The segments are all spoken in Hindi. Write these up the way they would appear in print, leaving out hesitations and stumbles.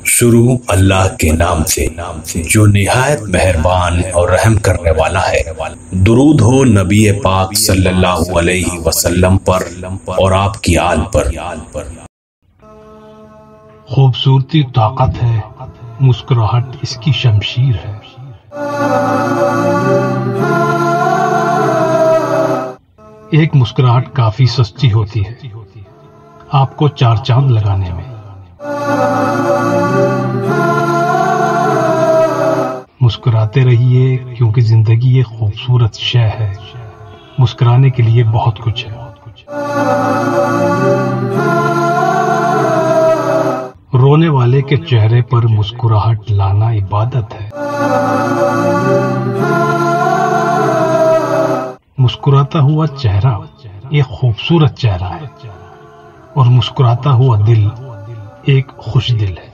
शुरू अल्लाह के नाम से जो निहायत मेहरबान और रहम करने वाला है। दुरूद हो नबी पाक सल्लल्लाहु अलैहि वसल्लम पर और आपकी आल पर। खूबसूरती ताकत है, मुस्कुराहट इसकी शमशीर है। एक मुस्कुराहट काफी सस्ती होती है आपको चार चांद लगाने में। मुस्कुराते रहिए क्योंकि जिंदगी एक खूबसूरत शय है। मुस्कुराने के लिए बहुत कुछ है। रोने वाले के चेहरे पर मुस्कुराहट लाना इबादत है। मुस्कुराता हुआ चेहरा एक खूबसूरत चेहरा है और मुस्कुराता हुआ दिल एक खुश दिल है।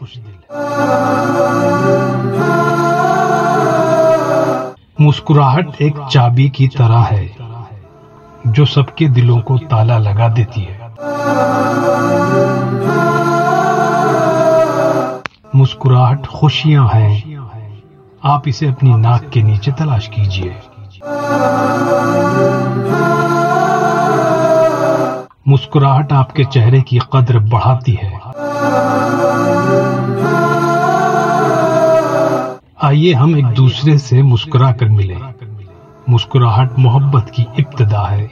मुस्कुराहट एक चाबी की तरह है जो सबके दिलों को ताला लगा देती है। मुस्कुराहट खुशियां हैं, आप इसे अपनी नाक के नीचे तलाश कीजिए। मुस्कुराहट आपके चेहरे की कद्र बढ़ाती है। आइए हम एक दूसरे से मुस्कुरा कर मिलें। मुस्कुराहट मोहब्बत की इब्तिदा है।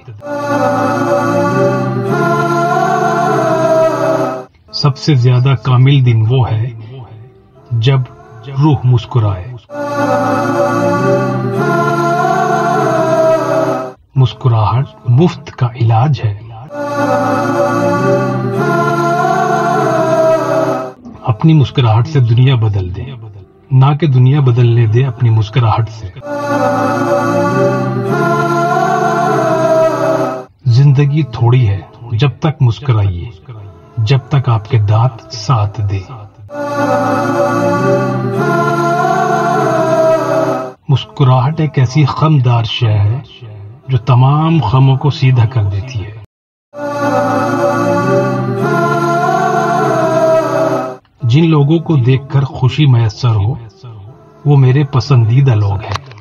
सबसे ज्यादा कामिल दिन वो है जब रूह मुस्कुराए। मुस्कुराहट मुफ्त का इलाज है। अपनी मुस्कुराहट से दुनिया बदल दे, ना कि दुनिया बदलने दे अपनी मुस्कुराहट से। जिंदगी थोड़ी है, जब तक मुस्कुराइए, जब तक आपके दांत साथ दे। मुस्कुराहट एक ऐसी खमदार शय है जो तमाम खमों को सीधा कर देती है। जिन लोगों को देखकर खुशी मैसर हो वो मेरे पसंदीदा लोग हैं।